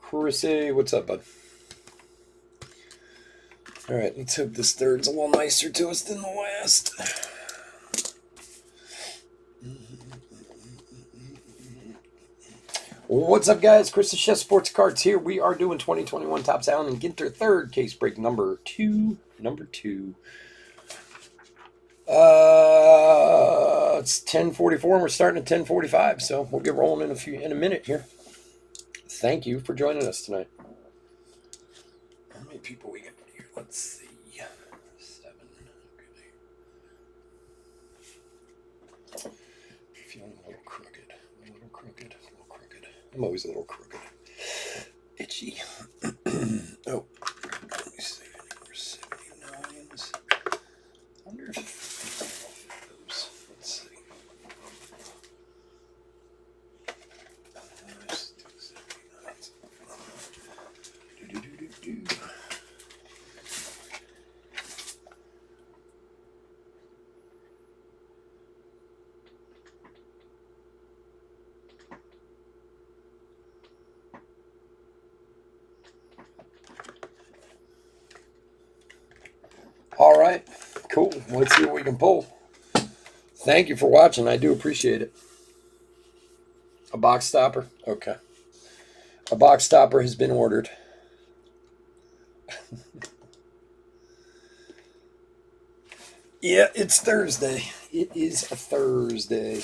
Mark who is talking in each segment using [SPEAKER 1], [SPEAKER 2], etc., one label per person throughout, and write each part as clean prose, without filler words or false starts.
[SPEAKER 1] Chrissy, what's up, bud? All right, let's hope this third's a little nicer to us than the last. What's up, guys? Chris the Chef Sports Cards here. We are doing 2021 Topps Allen and Ginter third case break number two. It's 10:44 and we're starting at 10:45, so we'll get rolling in a minute here. Thank you for joining us tonight. How many people we got here? Let's see. 7. Okay. Feeling a little crooked. I'm always a little crooked. Itchy. Oh, let me see. Number 79s. I wonder if those. Let's see. Let's do 79s. All right, cool. Let's see what we can pull. Thank you for watching. I do appreciate it. A box stopper? Okay. A box stopper has been ordered. Yeah, it's Thursday. It is a Thursday.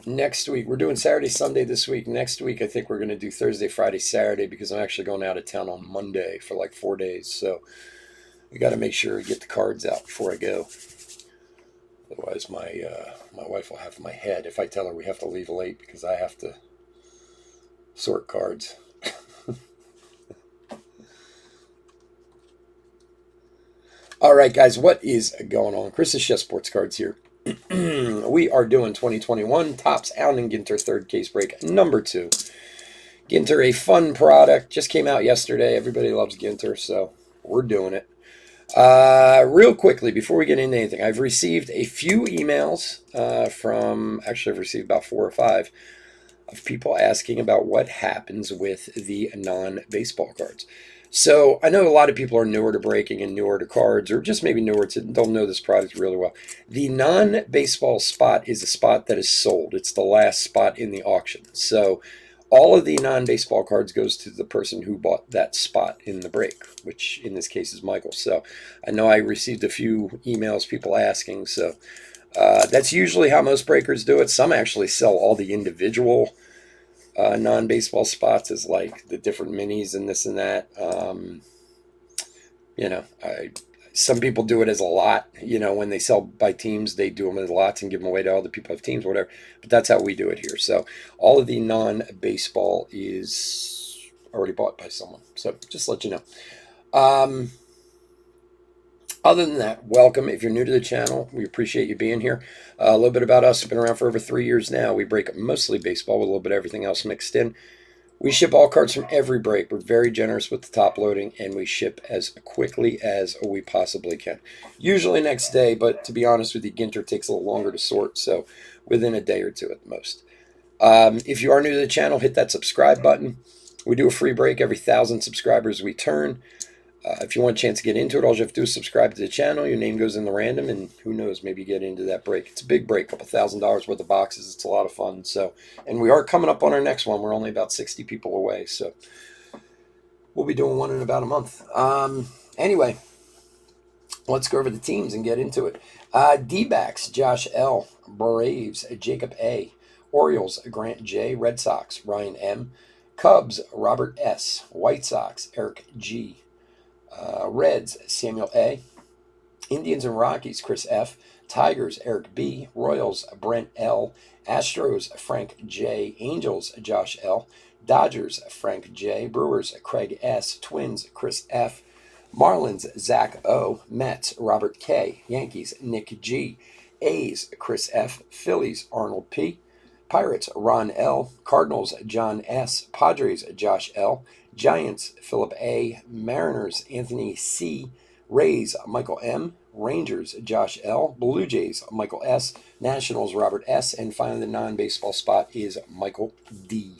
[SPEAKER 1] Next week, we're doing Saturday, Sunday this week. Next week, I think we're going to do Thursday, Friday, Saturday because I'm actually going out of town on Monday for like 4 days. So we got to make sure we get the cards out before I go. Otherwise, my wife will have my head if I tell her we have to leave late because I have to sort cards. All right, guys, what is going on? Chris the Chef Sports Cards here. We are doing 2021 Topps Allen and Ginter third case break number 2. Ginter, a fun product, just came out yesterday. Everybody loves Ginter, so we're doing it. Real quickly, before we get into anything, I've received a few emails I've received about 4 or 5 of people asking about what happens with the non-baseball cards. So I know a lot of people are newer to breaking and newer to cards, or just maybe newer to don't know this product really well. The non-baseball spot is a spot that is sold. It's the last spot in the auction. So all of the non-baseball cards goes to the person who bought that spot in the break, which in this case is Michael. So I know I received a few emails, people asking. So that's usually how most breakers do it. Some actually sell all the individual non-baseball spots as like the different minis and this and that. Some people do it as a lot. When they sell by teams, they do them as lots and give them away to all the people who have teams, whatever. But that's how we do it here. So all of the non-baseball is already bought by someone. So just to let you know. Other than that, welcome. If you're new to the channel, we appreciate you being here. A little bit about us. We've been around for over 3 years now. We break mostly baseball with a little bit of everything else mixed in. We ship all cards from every break. We're very generous with the top loading, and we ship as quickly as we possibly can. Usually next day, but to be honest with you, Ginter takes a little longer to sort, so within a day or two at the most. If you are new to the channel, hit that subscribe button. We do a free break every 1,000 subscribers we turn. If you want a chance to get into it, all you have to do is subscribe to the channel. Your name goes in the random, and who knows, maybe you get into that break. It's a big break, a couple $1,000 worth of boxes. It's a lot of fun. So, and we are coming up on our next one. We're only about 60 people away, so we'll be doing one in about a month. Anyway, let's go over the teams and get into it. D-backs, Josh L. Braves, Jacob A. Orioles, Grant J. Red Sox, Ryan M. Cubs, Robert S. White Sox, Eric G. Reds, Samuel A. Indians and Rockies, Chris F. Tigers, Eric B. Royals, Brent L. Astros, Frank J. Angels, Josh L. Dodgers, Frank J. Brewers, Craig S. Twins, Chris F. Marlins, Zach O. Mets, Robert K. Yankees, Nick G. A's, Chris F. Phillies, Arnold P. Pirates, Ron L. Cardinals, John S. Padres, Josh L. Giants, Philip A. Mariners, Anthony C. Rays, Michael M. Rangers, Josh L. Blue Jays, Michael S. Nationals, Robert S. And finally, the non-baseball spot is Michael D.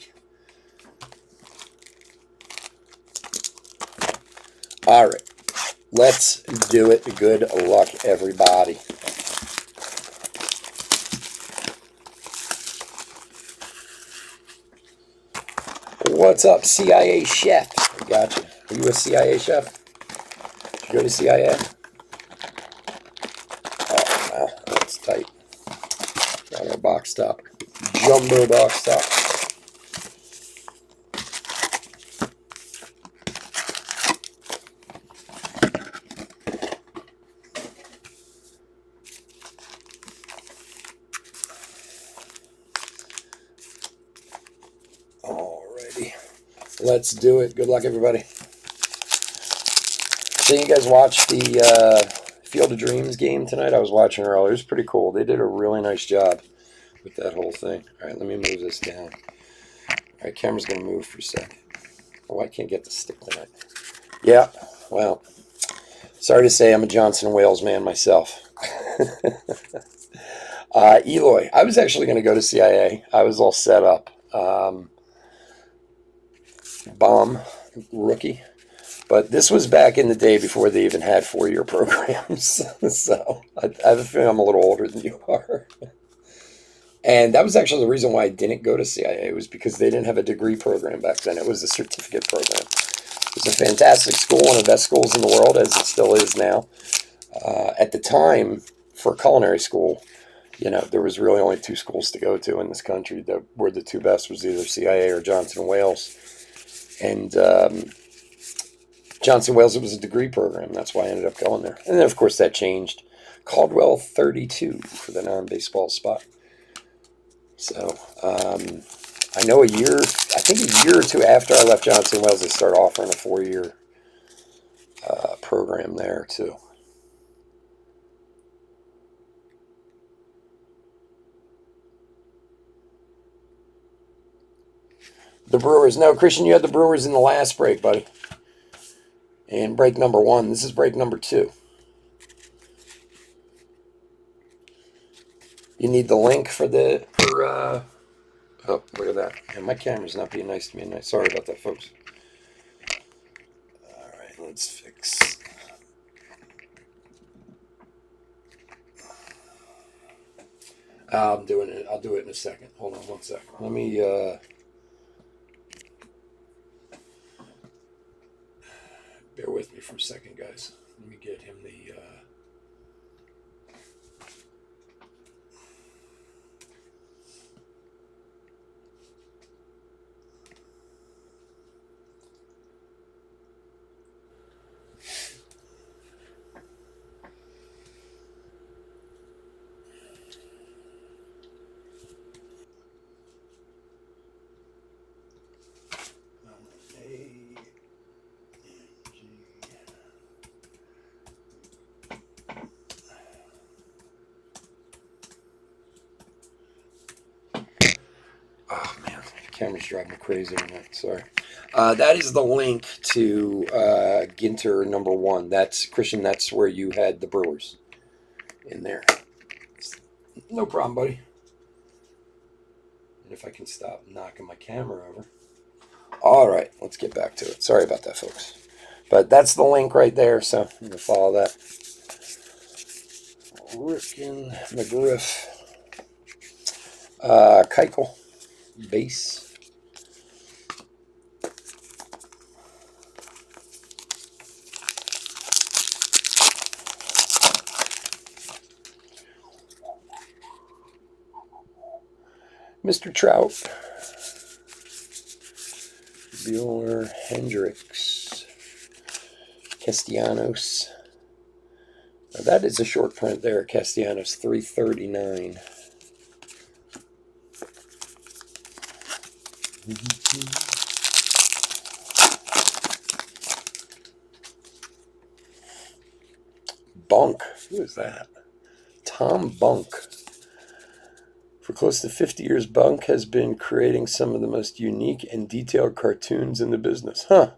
[SPEAKER 1] All right, let's do it. Good luck, everybody. What's up, CIA chef? I got you. Are you a CIA chef? Did you go to CIA? Oh, wow, that's tight. Got our box top. Jumbo box top. Alrighty. Let's do it. Good luck, everybody. So you guys watched the Field of Dreams game tonight? I was watching earlier. It was pretty cool. They did a really nice job with that whole thing. All right, let me move this down. All right, camera's going to move for a second. Oh, I can't get the stick tonight. Yeah, well, sorry to say I'm a Johnson & Wales man myself. Eloy, I was actually going to go to CIA. I was all set up. Bomb, rookie. But this was back in the day before they even had 4-year programs. So I have a feeling I'm a little older than you are. And that was actually the reason why I didn't go to CIA. It was because they didn't have a degree program back then. It was a certificate program. It was a fantastic school, one of the best schools in the world, as it still is now. At the time, for culinary school, there was really only 2 schools to go to in this country that were the 2 best, was either CIA or Johnson & Wales. And Johnson & Wales, it was a degree program. That's why I ended up going there. And then, of course, that changed. Caldwell 32 for the non-baseball spot. So, I know I think a year or 2 after I left Johnson & Wales, they started offering a 4-year program there, too. The Brewers. No, Christian, you had the Brewers in the last break, buddy. And break number 1. This is break number 2. You need the link for oh, look at that. And my camera's not being nice to me tonight. Sorry about that, folks. All right, let's fix. I'm doing it. I'll do it in a second. Hold on 1 second. Let me, bear with me for a second, guys. Let me get him the, oh man, the camera's driving me crazy tonight. Sorry. That is the link to Ginter number 1. That's Christian. That's where you had the Brewers in there. No problem, buddy. And if I can stop knocking my camera over. All right, let's get back to it. Sorry about that, folks. But that's the link right there, so I'm going to follow that. Rifkin, McGriff, Keuchel, base. Mr. Trout. Bueller, Hendricks, Castellanos. Now that is a short print there. Castellanos, 339. Bunk. Who is that? Tom Bunk. For close to 50 years, Bunk has been creating some of the most unique and detailed cartoons in the business. Huh.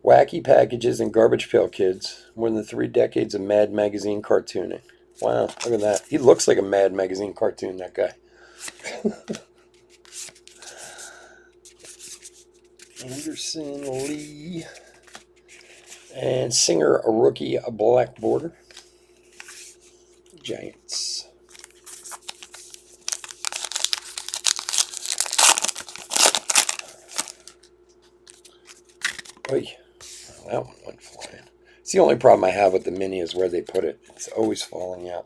[SPEAKER 1] Wacky packages and garbage pail kids. More than 3 decades of Mad Magazine cartooning. Wow, look at that. He looks like a Mad Magazine cartoon, that guy. Anderson, Lee. And Singer, a rookie, a black border. Giants. Oy. That one went flying. It's the only problem I have with the mini is where they put it. It's always falling out.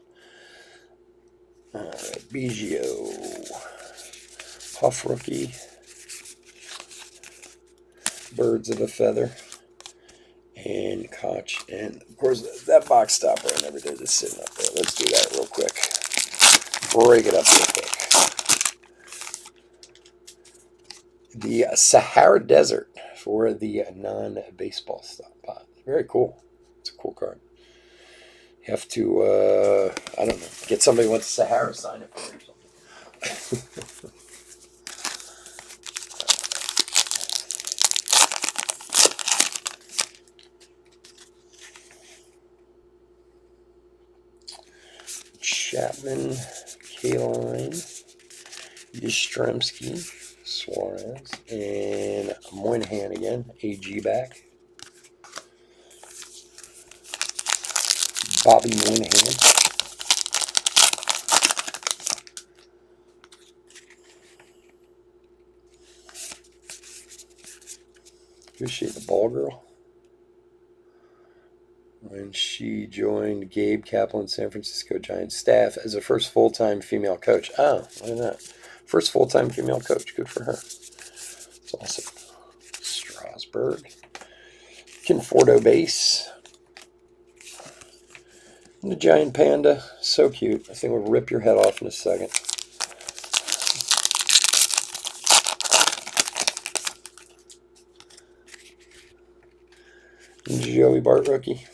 [SPEAKER 1] Biggio. Huff rookie. Birds of a feather. And Koch. And of course that box stopper I never did is sitting up there. Let's do that real quick. Break it up real quick. The Sahara Desert for the non-baseball stop pot. Very cool. It's a cool card. You have to, I don't know, get somebody who wants Sahara sign it for you or something. Chapman, Kaline, Yastrzemski, Suarez, and Moynihan again, AG back. Bobby Moynihan. Who's she, the ball girl? When she joined Gabe Kaplan's San Francisco Giants staff as the first full-time female coach. Oh, look at that. First full-time female coach. Good for her. It's awesome. Strasburg. Conforto base. And the giant panda. So cute. I think we'll rip your head off in a second. Joey Bart rookie.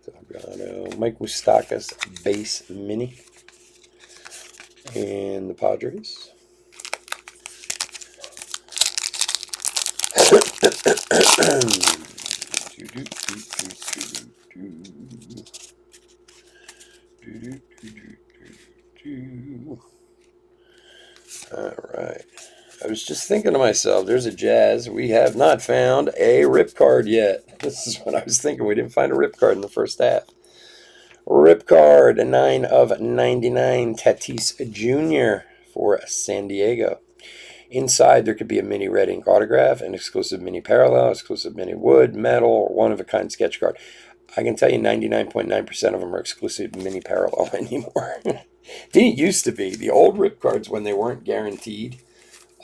[SPEAKER 1] Delgado. Mike Moustakas base mini. And the Padres. All right. I was just thinking to myself, there's a Jazz. We have not found a rip card yet. This is what I was thinking. We didn't find a rip card in the first half. Rip card, 9 of 99, Tatis Jr. for San Diego. Inside, there could be a mini red ink autograph, an exclusive mini parallel, exclusive mini wood, metal, or one-of-a-kind sketch card. I can tell you 99.9% of them are exclusive mini parallel anymore. Didn't used to be. The old rip cards, when they weren't guaranteed,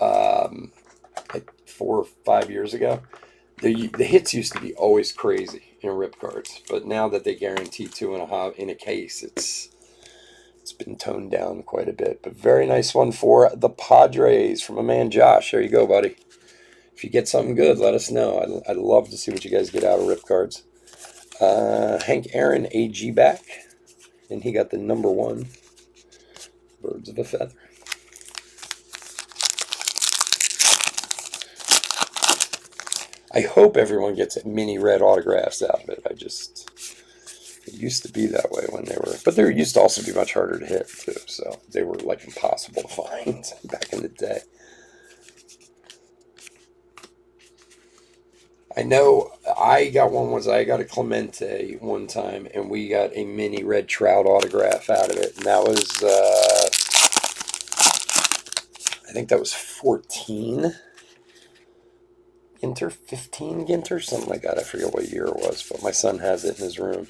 [SPEAKER 1] like 4 or 5 years ago, the hits used to be always crazy in rip cards. But now that they guarantee 2.5 in a case, it's been toned down quite a bit. But very nice one for the Padres from a man, Josh. There you go, buddy. If you get something good, let us know. I'd love to see what you guys get out of rip cards. Hank Aaron, AG back. And he got the number 1. Birds of a feather. I hope everyone gets mini red autographs out of it. It used to be that way when they were, but they used to also be much harder to hit too, so they were like impossible to find back in the day. I know I got one was I got a Clemente one time, and we got a mini red Trout autograph out of it, and that was, I think that was 14. Ginter, 15 Ginter, something like that. I forget what year it was, but my son has it in his room.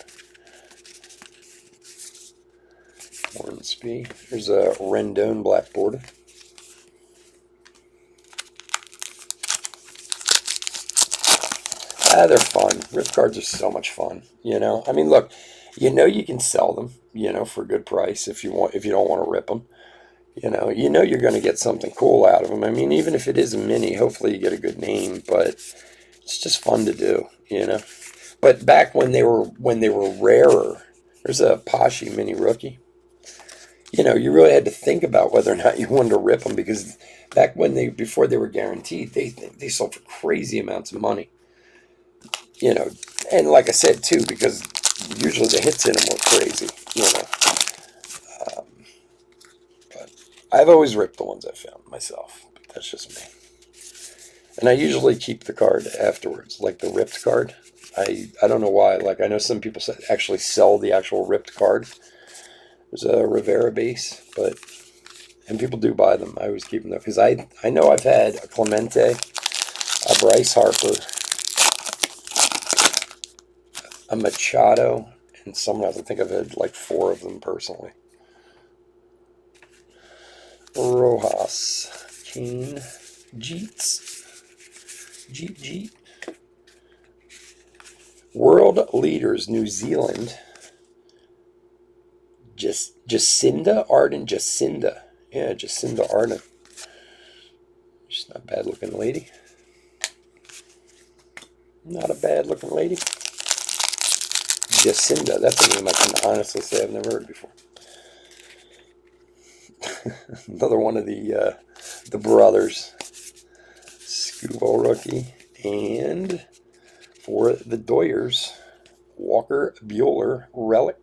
[SPEAKER 1] Hornsby. There's a Rendon black border. They're fun. Rip cards are so much fun. I mean, look, you can sell them, for a good price if you want. If you don't want to rip them, you're going to get something cool out of them. I mean, even if it is a mini, hopefully you get a good name. But it's just fun to do. But back when they were rarer, there's a Pashy mini rookie. You really had to think about whether or not you wanted to rip them, because back before they were guaranteed, they sold for crazy amounts of money. And like I said too, because usually the hits in them were crazy. But I've always ripped the ones I found myself. But that's just me. And I usually keep the card afterwards, like the ripped card. I don't know why. Like, I know some people actually sell the actual ripped card. There's a Rivera base, and people do buy them. I always keep them though, because I know I've had a Clemente, a Bryce Harper, a Machado, and someone else. I think I've had like 4 of them personally. Rojas, Kane, Jeet. World leaders, New Zealand. Jacinda Ardern. Yeah, Jacinda Ardern. She's not a bad looking lady. Not a bad looking lady. Jacinda. That's a name I can honestly say I've never heard before. Another one of the brothers. Scuball rookie. And for the Doyers, Walker Buehler relic.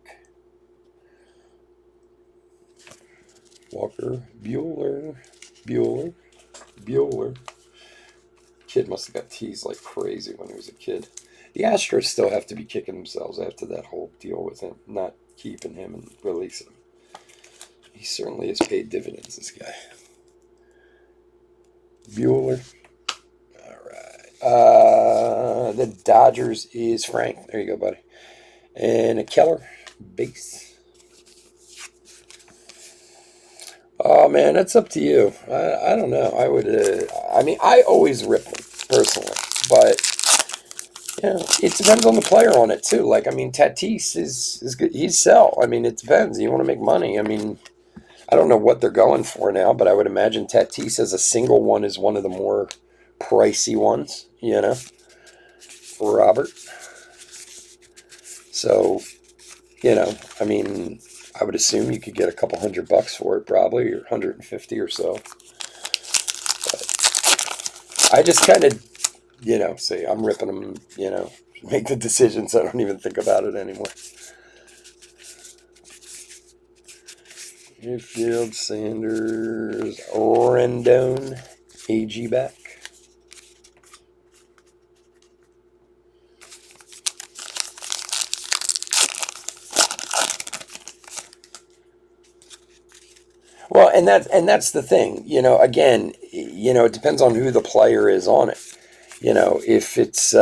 [SPEAKER 1] Walker Buehler. Kid must have got teased like crazy when he was a kid. The Astros still have to be kicking themselves after that whole deal with him, not keeping him and releasing him. He certainly has paid dividends, this guy. Buehler. All right. The Dodgers is Frank. There you go, buddy. And a Keller base. Oh man, that's up to you. I don't know. I would. I mean, I always rip them personally, but it depends on the player on it too. Like, I mean, Tatis is good. He's sell. I mean, it depends. You want to make money. I mean, I don't know what they're going for now, but I would imagine Tatis as a single one is one of the more pricey ones. For Robert. So, I mean, I would assume you could get a couple $100 for it, probably, or 150 or so. But I just kind of, say I'm ripping them, make the decisions. I don't even think about it anymore. Mayfield, Sanders, Rendon, AG back. Well, and that's the thing, again, it depends on who the player is on it. If it's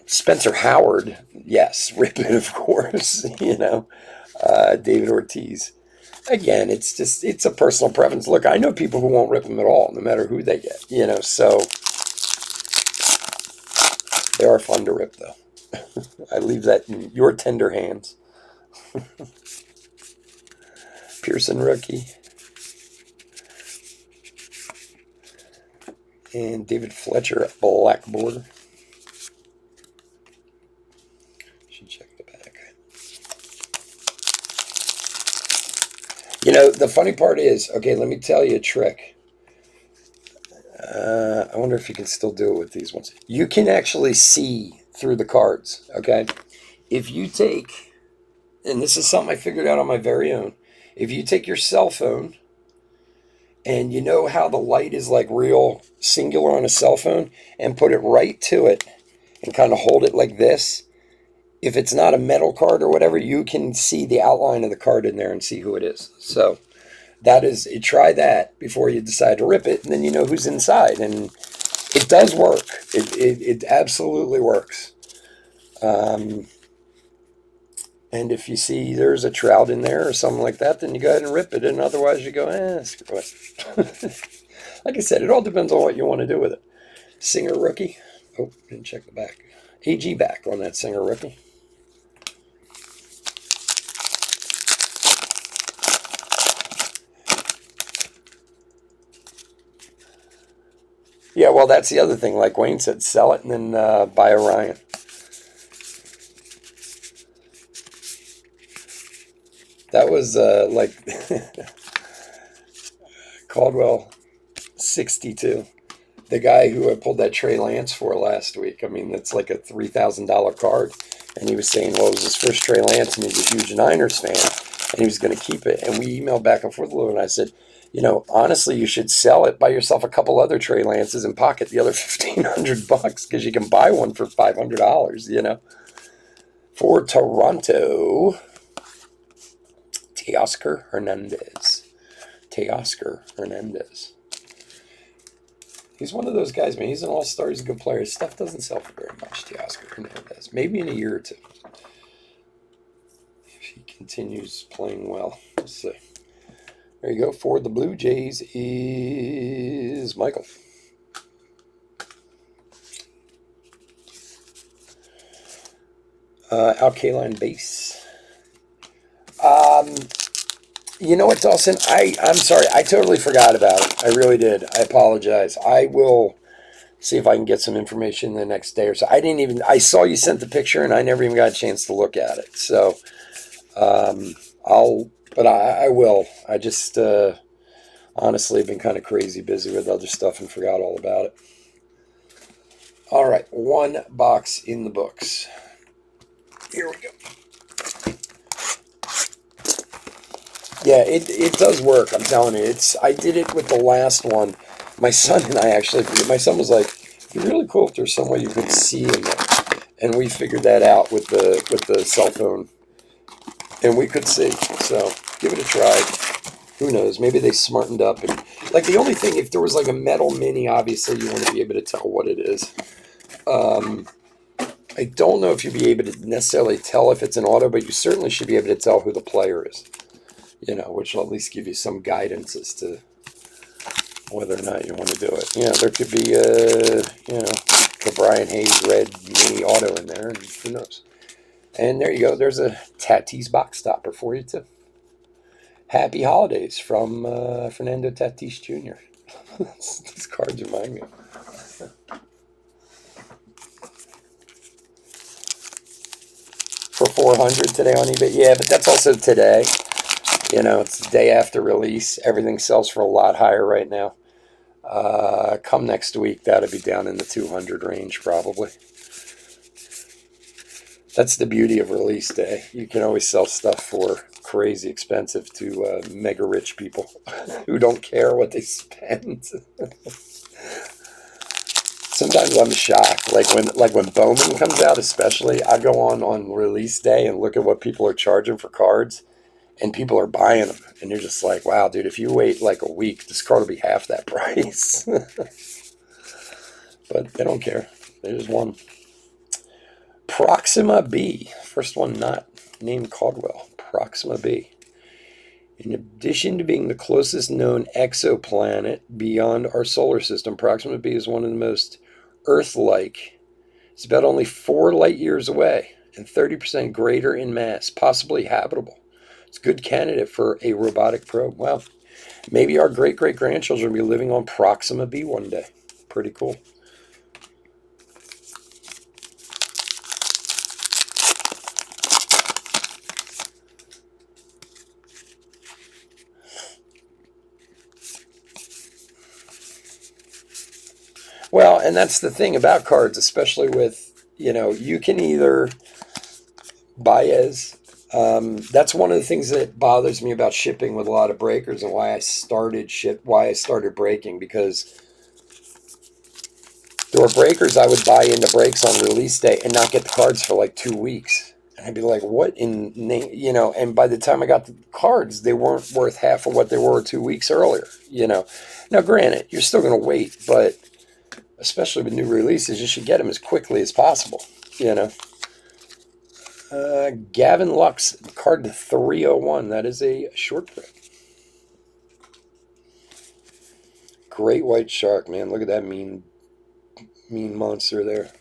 [SPEAKER 1] Spencer Howard, yes, rip it, of course. David Ortiz. Again, it's a personal preference. Look, I know people who won't rip them at all, no matter who they get. So they are fun to rip, though. I leave that in your tender hands. Pearson rookie. And David Fletcher black border. Should check the back. The funny part is, okay, let me tell you a trick. I wonder if you can still do it with these ones. You can actually see through the cards, okay? If you take, and this is something I figured out on my very own, if you take your cell phone, and you know how the light is like real singular on a cell phone, and put it right to it, and kind of hold it like this, if it's not a metal card or whatever, you can see the outline of the card in there and see who it is. So try that before you decide to rip it, and then you know who's inside. And it does work. It absolutely works. And if you see there's a trout in there or something like that, then you go ahead and rip it. And otherwise, you go, screw it. Like I said, it all depends on what you want to do with it. Singer rookie. Oh, didn't check the back. AG back on that Singer rookie. Yeah, well, that's the other thing. Like Wayne said, sell it and then buy a Ryan. That was like Caldwell 62. The guy who I pulled that Trey Lance for last week. I mean, that's like a $3,000 card. And he was saying, well, it was his first Trey Lance, and he's a huge Niners fan, and he was going to keep it. And we emailed back and forth a little, and I said, honestly, you should sell it, buy yourself a couple other Trey Lances, and pocket the other $1,500 because you can buy one for $500. For Toronto, Teoscar Hernandez. He's one of those guys, man. He's an all-star. He's a good player. His stuff doesn't sell for very much, Teoscar Hernandez. Maybe in a year or two. If he continues playing well. We'll see. There you go. For the Blue Jays is Michael. Alkaline base. You know what, Dawson? I'm sorry. I totally forgot about it. I really did. I apologize. I will see if I can get some information the next day or so. I saw you sent the picture and I never even got a chance to look at it. So, I will. I just, honestly have been kind of crazy busy with other stuff and forgot all about it. All right. One box in the books. Here we go. Yeah, it does work. I'm telling you, I did it with the last one. My son and I actually. My son was like, "It'd be really cool if there's some way you could see in there," and we figured that out with the cell phone, and we could see. So give it a try. Who knows? Maybe they smartened up. And like the only thing, if there was like a metal mini, obviously you want to be able to tell what it is. I don't know if you'd be able to necessarily tell if it's an auto, but you certainly should be able to tell who the player is. Which will at least give you some guidance as to whether or not you want to do it. There could be the Brian Hayes red mini auto in there, and who knows. And there you go. There's a Tatis box stopper for you, too. Happy holidays from Fernando Tatis Jr. These cards remind me. For $400 today on eBay. Yeah, but that's also today. It's the day after release. Everything sells for a lot higher right now. Come next week, that'll be down in the 200 range probably. That's the beauty of release day. You can always sell stuff for crazy expensive to mega rich people who don't care what they spend. Sometimes I'm shocked. Like when Bowman comes out, especially, I go on release day and look at what people are charging for cards. And people are buying them. And you're just like, wow, dude, if you wait like a week, this card will be half that price. But they don't care. They just won. Proxima B. First one not named Caldwell. Proxima B. In addition to being the closest known exoplanet beyond our solar system, Proxima B is one of the most Earth-like. It's about only 4 light years away and 30% greater in mass, possibly habitable. It's a good candidate for a robotic probe. Well, maybe our great-great-grandchildren will be living on Proxima B one day. Pretty cool. Well, and that's the thing about cards, especially with, you can either Baez. That's one of the things that bothers me about shipping with a lot of breakers and why I started breaking, because there were breakers I would buy into breaks on release day and not get the cards for like 2 weeks. And I'd be like, what in, and by the time I got the cards, they weren't worth half of what they were 2 weeks earlier, Now, granted, you're still going to wait, but especially with new releases, you should get them as quickly as possible, Gavin Lux, card to 301. That is a short print. Great white shark, man. Look at that mean monster there.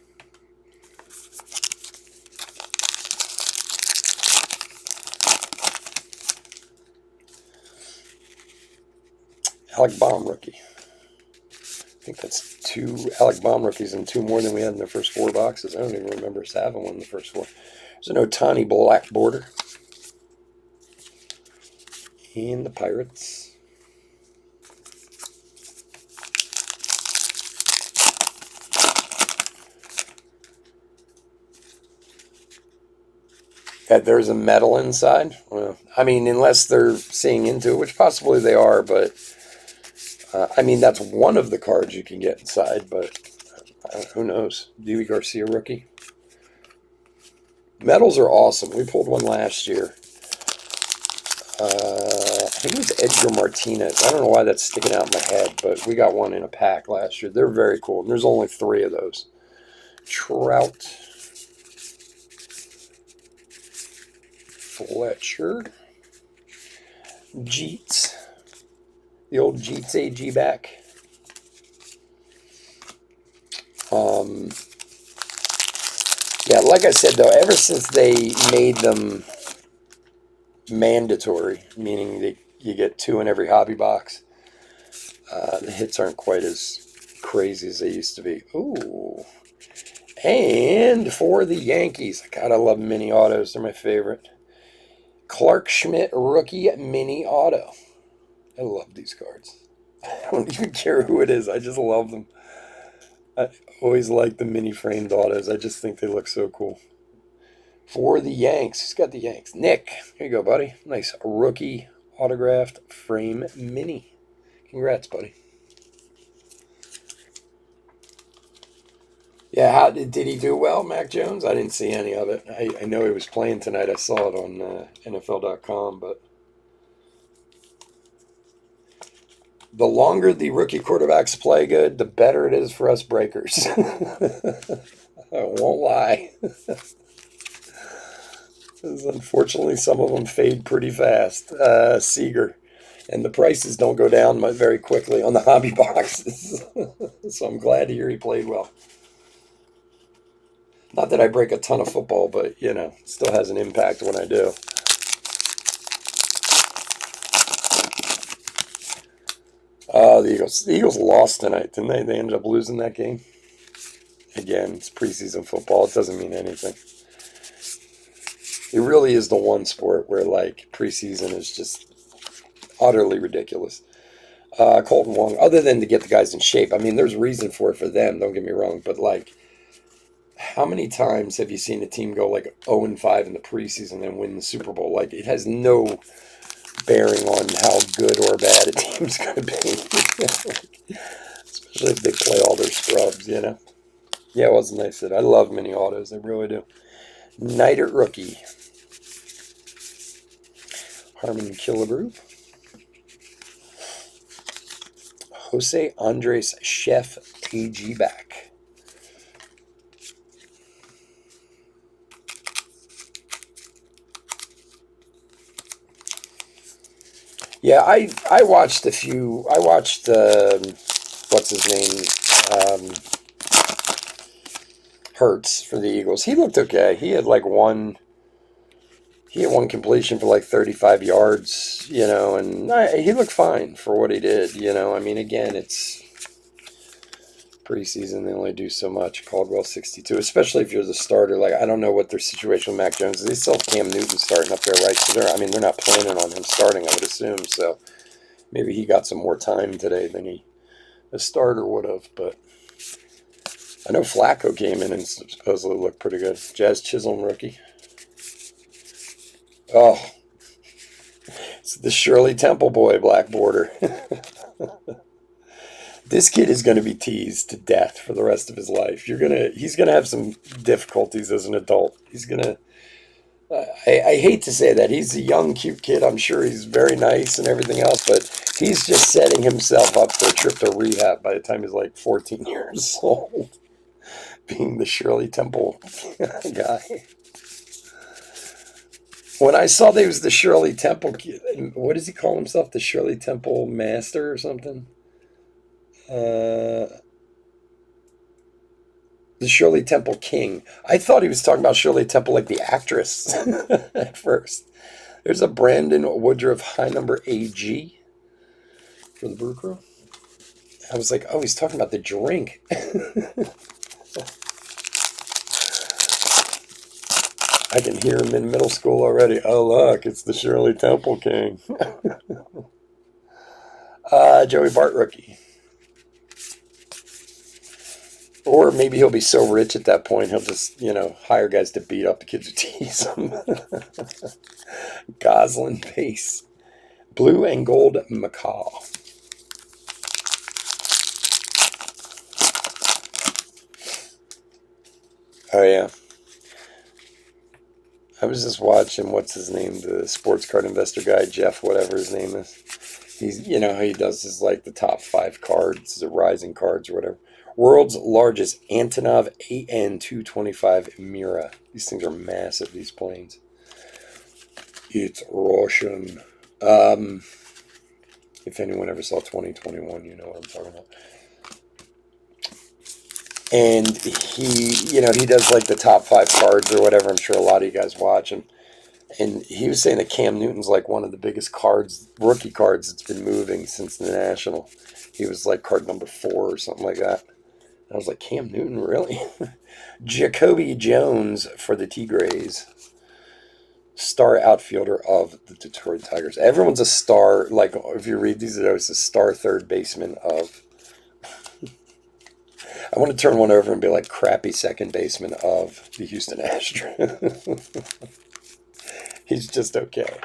[SPEAKER 1] Alec Baum rookie. I think that's 2 Alec Baum rookies and 2 more than we had in the first 4 boxes. I don't even remember us having one in the first 4. There's an Ohtani black border. And the Pirates. That there's a metal inside. Well, I mean, unless they're seeing into it, which possibly they are, but I mean, that's one of the cards you can get inside, but who knows? Dewey Garcia rookie. Metals are awesome. We pulled one last year. I think it was Edgar Martinez. I don't know why that's sticking out in my head, but we got one in a pack last year. They're very cool, and there's only 3 of those. Trout. Fletcher. Jeets. The old Jeets AG back. Yeah, like I said, though, ever since they made them mandatory, meaning you get 2 in every hobby box, the hits aren't quite as crazy as they used to be. Ooh. And for the Yankees, God, I love mini autos. They're my favorite. Clark Schmidt rookie mini auto. I love these cards. I don't even care who it is. I just love them. I always like the mini framed autos. I just think they look so cool. For the Yanks, who's got the Yanks? Nick. Here you go, buddy. Nice rookie autographed frame mini. Congrats, buddy. Yeah, how did he do well, Mac Jones? I didn't see any of it. I know he was playing tonight. I saw it on NFL.com, but the longer the rookie quarterbacks play good, the better it is for us breakers. I won't lie. Unfortunately, some of them fade pretty fast. Seager. And the prices don't go down very quickly on the hobby boxes. So I'm glad to hear he played well. Not that I break a ton of football, but, you know, still has an impact when I do. The Eagles. The Eagles lost tonight, didn't they? They ended up losing that game. Again, it's preseason football. It doesn't mean anything. It really is the one sport where, like, preseason is just utterly ridiculous. Colton Wong, other than to get the guys in shape, I mean, there's reason for it for them, don't get me wrong, but, like, how many times have you seen a team go, like, 0-5 in the preseason and win the Super Bowl? Like, it has no bearing on how good or bad a team's going to be. Especially if they play all their scrubs, you know? Yeah, it was nice. I love mini autos. I really do. Neidert rookie. Harmon Killebrew. Jose Andres Chef AG back. Yeah, I watched a few. I watched what's his name, Hurts for the Eagles. He looked okay. He had one completion for like 35 yards, you know, and he looked fine for what he did, you know. I mean, again, it's preseason. They only do so much. Caldwell 62, especially if you're the starter. Like, I don't know what their situation with Mac Jones is. They still have Cam Newton starting up there, right? So they're not planning on him starting, I would assume. So maybe he got some more time today than a starter would have. But I know Flacco came in and supposedly looked pretty good. Jazz Chisholm rookie. Oh, it's the Shirley Temple boy, black border. This kid is going to be teased to death for the rest of his life. He's gonna have some difficulties as an adult. He's gonna. I hate to say that. He's a young, cute kid. I'm sure he's very nice and everything else, but he's just setting himself up for a trip to rehab by the time he's like 14 years old. Being the Shirley Temple guy. When I saw that he was the Shirley Temple, what does he call himself? The Shirley Temple Master or something? Uh, the Shirley Temple King. I thought he was talking about Shirley Temple, like the actress, at first. There's a Brandon Woodruff high number AG for the Brew Crew. I was like, oh, he's talking about the drink. I can hear him in middle school already. Oh, look, it's the Shirley Temple King. Joey Bart rookie. Or maybe he'll be so rich at that point, he'll just, hire guys to beat up the kids who tease him. Goslin base. Blue and gold macaw. Oh, yeah. I was just watching, what's his name, the sports card investor guy, Jeff, whatever his name is. He's, how he does his, like, the top 5 cards, the rising cards or whatever. World's largest Antonov AN-225 Mira. These things are massive, these planes. It's Russian. If anyone ever saw 2021, you know what I'm talking about. And he does like the top 5 cards or whatever. I'm sure a lot of you guys watch him. And he was saying that Cam Newton's like one of the biggest rookie cards that's been moving since the National. He was like card number 4 or something like that. I was like, Cam Newton, really? Jacoby Jones for the Tigres. Star outfielder of the Detroit Tigers. Everyone's a star. Like, if you read these, it's a star third baseman of. I want to turn one over and be like crappy second baseman of the Houston Astros. He's just okay.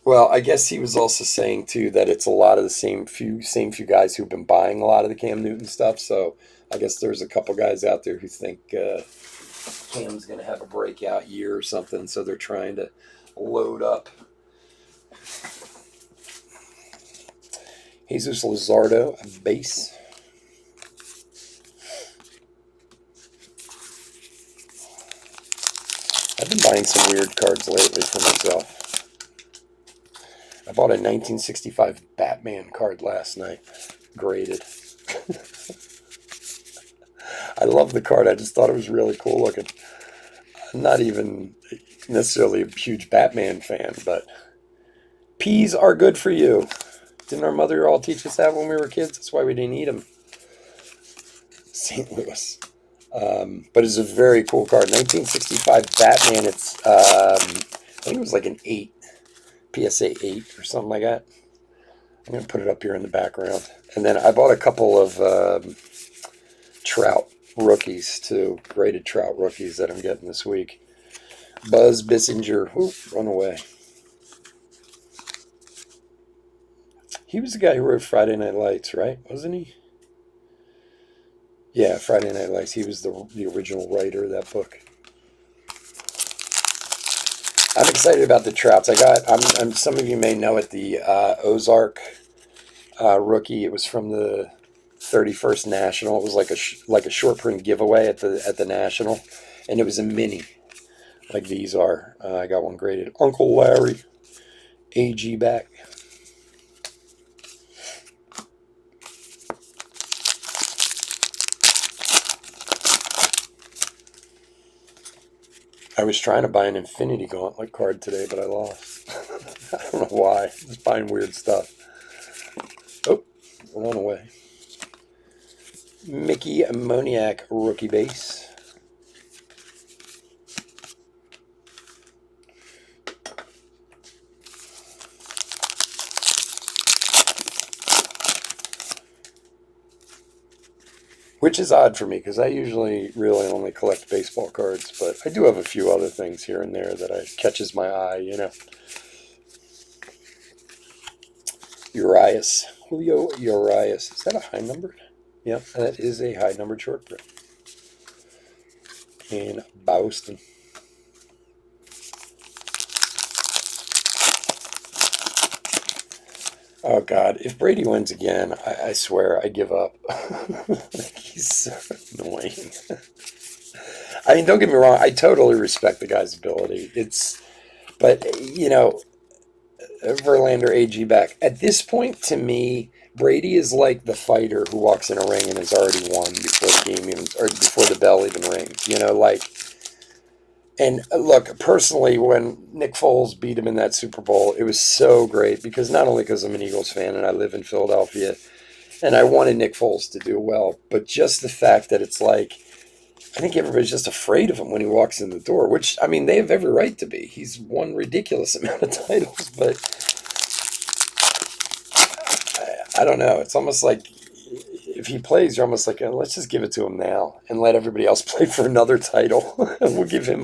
[SPEAKER 1] Well, I guess he was also saying too that it's a lot of the same few guys who've been buying a lot of the Cam Newton stuff. So I guess there's a couple guys out there who think Cam's going to have a breakout year or something. So they're trying to load up. Jesus Luzardo, a base. I've been buying some weird cards lately for myself. I bought a 1965 Batman card last night, graded. I love the card. I just thought it was really cool looking. I'm not even necessarily a huge Batman fan, but peas are good for you. Didn't our mother all teach us that when we were kids? That's why we didn't eat them. St. Louis. But it's a very cool card. 1965 Batman. It's, I think it was like an 8. PSA 8 or something like that. I'm going to put it up here in the background. And then I bought a couple of Trout rookies too. Graded Trout rookies that I'm getting this week. Buzz Bissinger. Oop, run away. He was the guy who wrote Friday Night Lights, right? Wasn't he? Yeah, Friday Night Lights. He was the original writer of that book. I'm excited about the Trouts. I'm some of you may know it, the Ozark rookie. It was from the 31st National. It was like a short print giveaway at the National, and it was a mini, like these are. I got one graded. Uncle Larry, AG back. I was trying to buy an Infinity Gauntlet card today, but I lost. I don't know why. Just buying weird stuff. Oh, run away. Mickey Moniak rookie base. Which is odd for me because I usually really only collect baseball cards, but I do have a few other things here and there that catches my eye, Urias. Julio Urias. Is that a high number? Yeah, that is a high numbered short print. In Boston. Oh, God. If Brady wins again, I swear I give up. He's so annoying. I mean, don't get me wrong. I totally respect the guy's ability. But Verlander, AG back at this point. To me, Brady is like the fighter who walks in a ring and has already won before the game even, or before the bell even rings. Like. And look, personally, when Nick Foles beat him in that Super Bowl, it was so great because not only because I'm an Eagles fan and I live in Philadelphia, and I wanted Nick Foles to do well, but just the fact that it's like I think everybody's just afraid of him when he walks in the door, which, I mean, they have every right to be. He's won ridiculous amount of titles, but I don't know. It's almost like if he plays, you're almost like, let's just give it to him now and let everybody else play for another title. We'll give him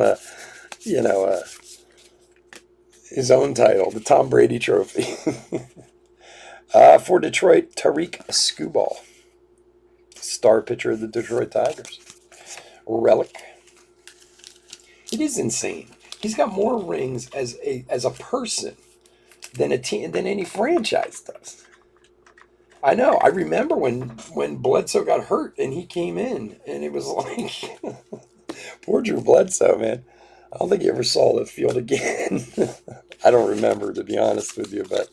[SPEAKER 1] his own title, the Tom Brady Trophy. For Detroit, Tariq Skubal, star pitcher of the Detroit Tigers. Relic. It is insane. He's got more rings as a person than a team than any franchise does. I know. I remember when Bledsoe got hurt and he came in, and it was like, poor Drew Bledsoe, man. I don't think he ever saw the field again. I don't remember, to be honest with you, but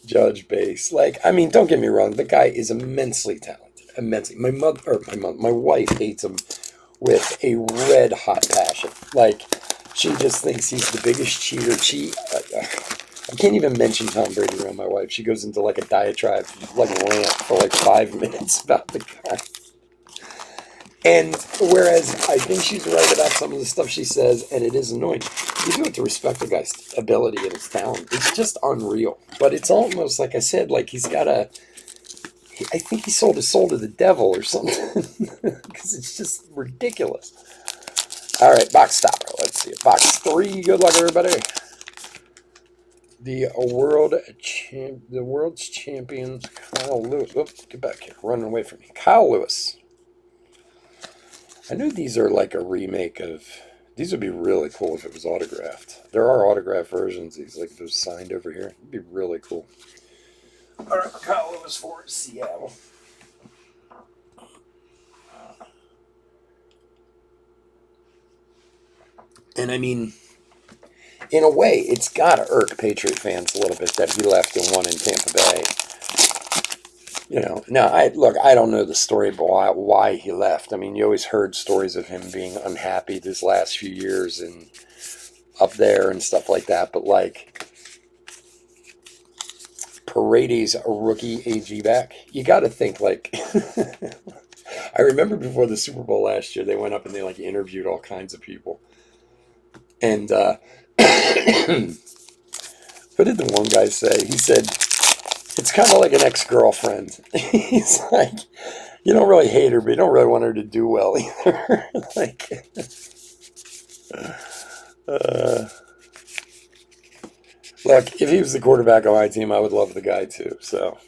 [SPEAKER 1] Judge Base. Like, I mean, don't get me wrong. The guy is immensely talented. Immensely. My wife hates him with a red hot passion. Like, she just thinks he's the biggest cheater. I can't even mention Tom Brady around my wife. She goes into like a diatribe, like a rant for like 5 minutes about the guy. And whereas I think she's right about some of the stuff she says, and it is annoying, you do have to respect the guy's ability and his talent. It's just unreal. But it's almost like I said, like he's got I think he sold his soul to the devil or something. Because it's just ridiculous. All right, box stopper. Let's see. Box 3. Good luck, everybody. The world's champions, Kyle Lewis. Oops, get back here. Running away from me. Kyle Lewis. I knew these are like a remake of. These would be really cool if it was autographed. There are autographed versions. These, like those signed over here. It'd be really cool. All right, Kyle Lewis for Seattle. And I mean, in a way, it's got to irk Patriot fans a little bit that he left and won in Tampa Bay. Now I don't know the story about why he left. I mean, you always heard stories of him being unhappy this last few years and up there and stuff like that. But like Paredes, a rookie AG back, you got to think like. I remember before the Super Bowl last year, they went up and they like interviewed all kinds of people. And what did the one guy say? He said, it's kind of like an ex-girlfriend. He's like, you don't really hate her, but you don't really want her to do well either. Like, look, if he was the quarterback on my team, I would love the guy too. So,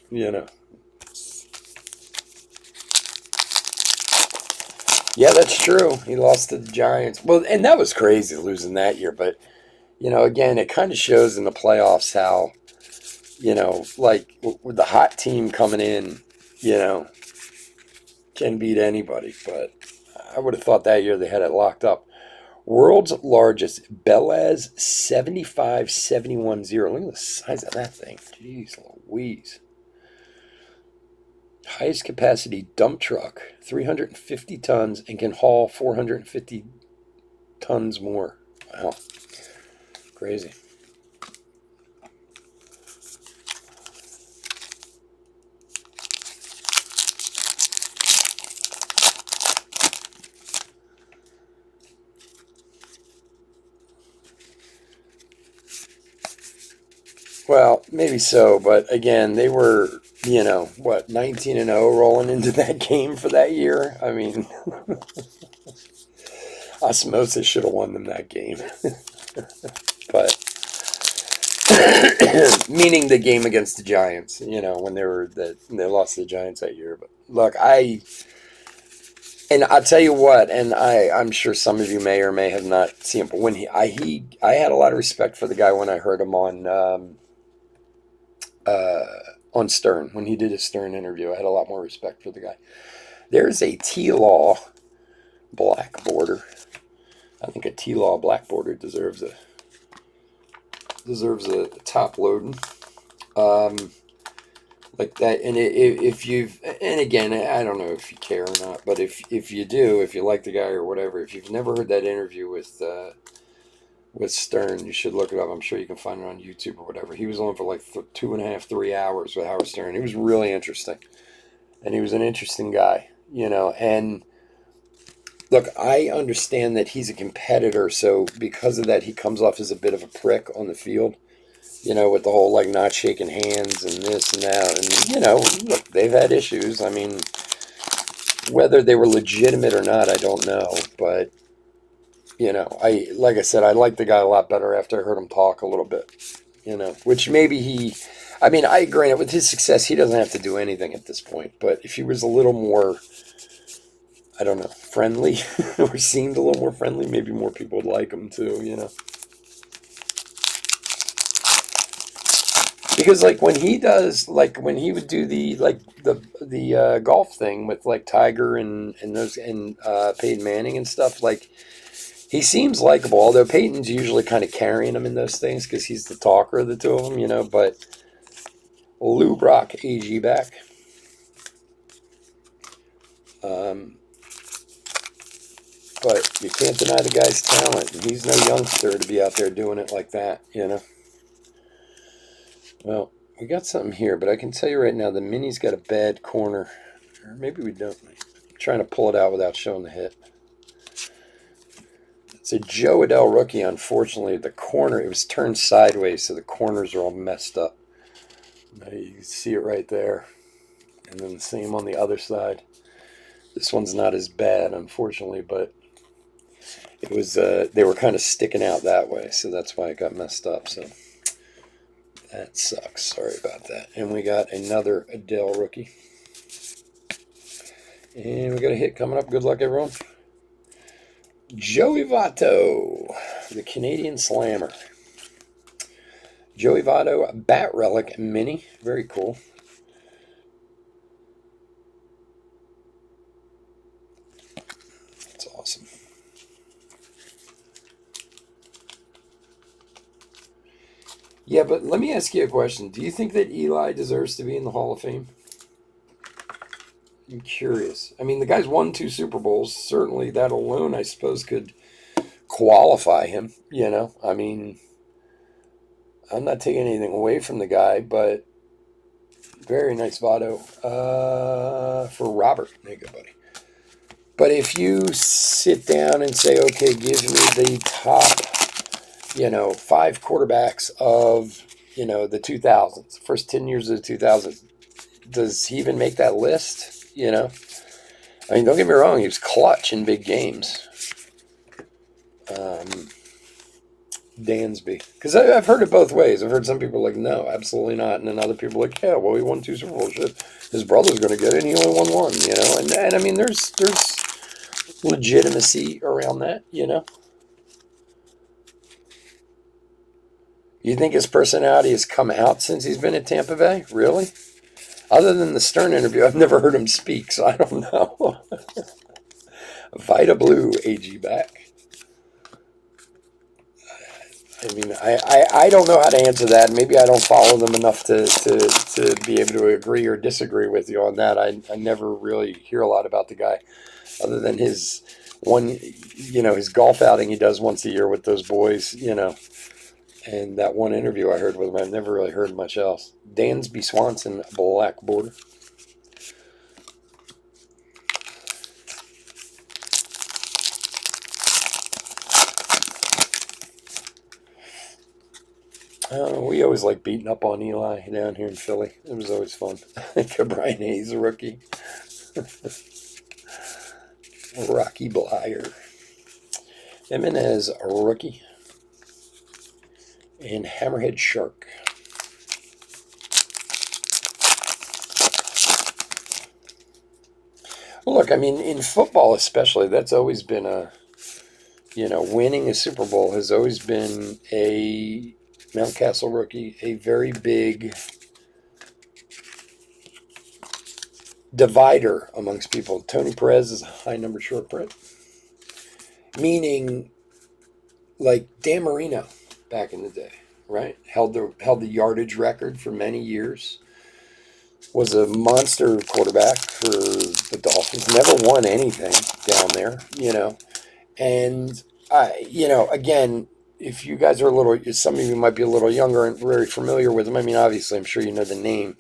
[SPEAKER 1] Yeah, that's true. He lost to the Giants. Well, and that was crazy losing that year. But, again, it kind of shows in the playoffs how, like with the hot team coming in, can beat anybody. But I would have thought that year they had it locked up. World's largest Belaz 75710. Look at the size of that thing. Jeez Louise. Highest capacity dump truck, 350 tons, and can haul 450 tons more. Wow. Crazy. Well, maybe so, but again, they were, 19-0 rolling into that game for that year. I mean, Osmosis should have won them that game. But, meaning the game against the Giants, when they lost to the Giants that year. But look, and I'll tell you what, and I'm sure some of you may or may have not seen him, but when I had a lot of respect for the guy when I heard him on Stern, when he did a Stern interview. I had a lot more respect for the guy. There's a T-Law black border. I think a T-Law black border deserves a top loading. Like that, and if you've, and again, I don't know if you care or not, but if you do, if you like the guy or whatever, if you've never heard that interview with Stern, you should look it up. I'm sure you can find it on YouTube or whatever. He was on for like 2.5, 3 hours with Howard Stern. He was really interesting, and he was an interesting guy, And look, I understand that he's a competitor, so because of that, he comes off as a bit of a prick on the field. With the whole, like, not shaking hands and this and that. And, look, they've had issues. I mean, whether they were legitimate or not, I don't know. But, like I said, I like the guy a lot better after I heard him talk a little bit, which maybe I agree with his success, he doesn't have to do anything at this point. But if he was a little more, I don't know, friendly or seemed a little more friendly, maybe more people would like him too. Because like when he would do the golf thing with like Tiger and those and Peyton Manning and stuff, like he seems likable. Although Peyton's usually kind of carrying him in those things because he's the talker of the two of them, But Lou Brock, AG back. But you can't deny the guy's talent, and he's no youngster to be out there doing it like that. Well, we got something here, but I can tell you right now, the Mini's got a bad corner. Or maybe we don't. I'm trying to pull it out without showing the hit. It's a Joe Adell rookie. Unfortunately, the corner, it was turned sideways, so the corners are all messed up. Now you can see it right there. And then the same on the other side. This one's not as bad, unfortunately, but it was they were kind of sticking out that way, so that's why it got messed up. So that sucks. Sorry about that. And we got another Adele rookie. And we got a hit coming up. Good luck, everyone. Joey Votto, the Canadian Slammer. Joey Votto, Bat Relic Mini. Very cool. That's awesome. Yeah, but let me ask you a question. Do you think that Eli deserves to be in the Hall of Fame? I'm curious. I mean, the guy's won 2 Super Bowls. Certainly that alone, I suppose, could qualify him, I mean, I'm not taking anything away from the guy, but very nice Votto for Robert. There you go, buddy. But if you sit down and say, okay, give me the top, 5 quarterbacks of, the 2000s, first 10 years of the 2000s, does he even make that list? I mean, don't get me wrong, he was clutch in big games. Dansby. Because I've heard it both ways. I've heard some people like, no, absolutely not. And then other people like, yeah, well, he won 2 Super Bowls. Shit. His brother's going to get it, and he only won 1, And I mean, there's legitimacy around that, You think his personality has come out since he's been at Tampa Bay? Really? Other than the Stern interview, I've never heard him speak, so I don't know. Vita Blue, AG back. I mean, I don't know how to answer that. Maybe I don't follow them enough to be able to agree or disagree with you on that. I never really hear a lot about the guy other than his his golf outing he does once a year with those boys, and that one interview I heard with him. I've never really heard much else. Dansby Swanson, black border. We always like beating up on Eli down here in Philly. It was always fun. Brian Hayes, a rookie. Rocky Blyer. Jimenez, a rookie. And Hammerhead Shark. Well, look, I mean, in football especially, that's always been winning a Super Bowl has always been a Mountcastle rookie, a very big divider amongst people. Tony Perez is a high number short print. Meaning, like Dan Marino back in the day, right? Held the yardage record for many years. Was a monster quarterback for the Dolphins. Never won anything down there, And again, if you guys are a little, some of you might be a little younger and very familiar with him. I mean, obviously, I'm sure you know the name.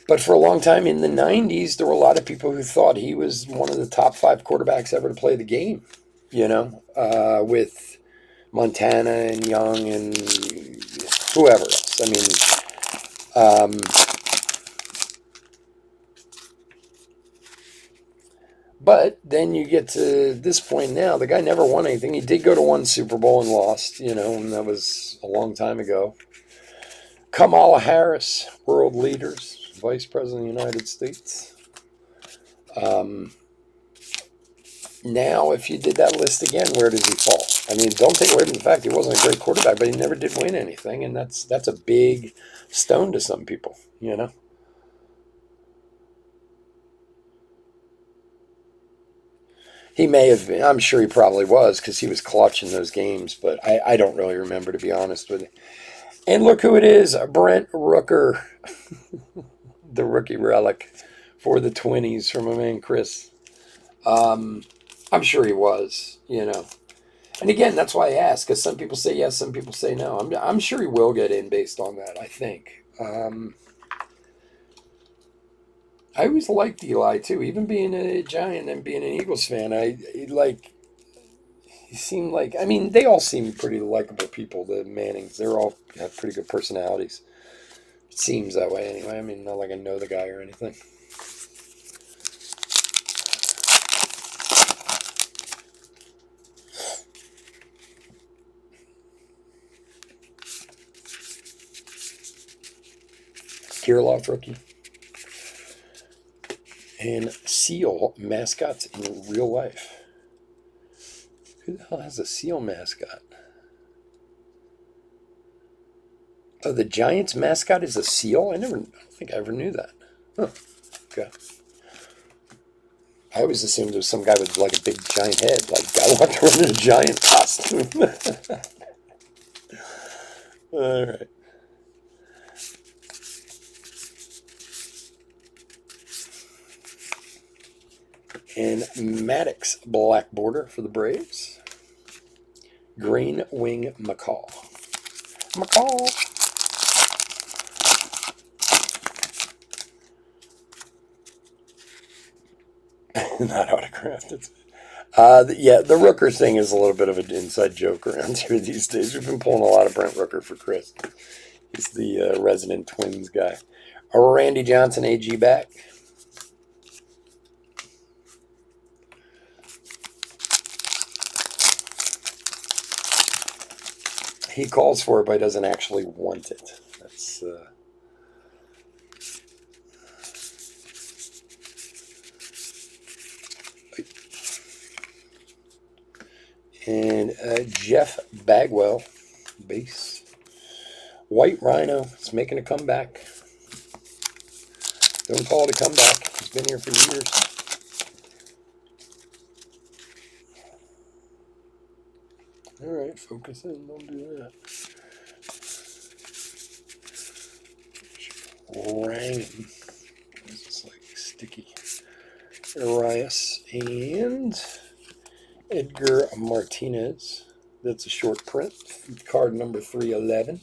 [SPEAKER 1] But for a long time in the 90s, there were a lot of people who thought he was one of the top 5 quarterbacks ever to play the game, with Montana and Young and whoever else. I mean, but then you get to this point now, the guy never won anything. He did go to one Super Bowl and lost, and that was a long time ago. Kamala Harris, world leaders, Vice President of the United States. Now, if you did that list again, where does he fall? I mean, don't take away from the fact he wasn't a great quarterback, but he never did win anything, and that's a big stone to some people, He may have been. I'm sure he probably was because he was clutch in those games, but I don't really remember, to be honest with you. And look who it is, Brent Rooker, the rookie relic for the 20s from my man Chris. I'm sure he was. And again, that's why I ask, because some people say yes, some people say no. I'm sure he will get in based on that, I think. I always liked Eli, too. Even being a Giant and being an Eagles fan, he seemed like, I mean, they all seem pretty likable people, the Mannings. They're all have pretty good personalities. It seems that way anyway. I mean, not like I know the guy or anything. Kirilov rookie. And seal mascots in real life. Who the hell has a seal mascot? Oh, the Giants mascot is a seal? I don't think I ever knew that. Huh. Okay. I always assumed it was some guy with like a big giant head. Like, I want to run in a giant costume. All right. And Maddox black border for the Braves. Green wing McCall. Not autographed. Yeah, the Rooker thing is a little bit of an inside joke around here these days. We've been pulling a lot of Brent Rooker for Chris. He's the resident Twins guy. Randy Johnson, AG back. He calls for it, but he doesn't actually want it. That's and Jeff Bagwell, base. White Rhino is making a comeback. Don't call it a comeback. He's been here for years. All right, focus in. Don't do that. Ryan. This is like sticky. Arias and Edgar Martinez. That's a short print. Card number 311.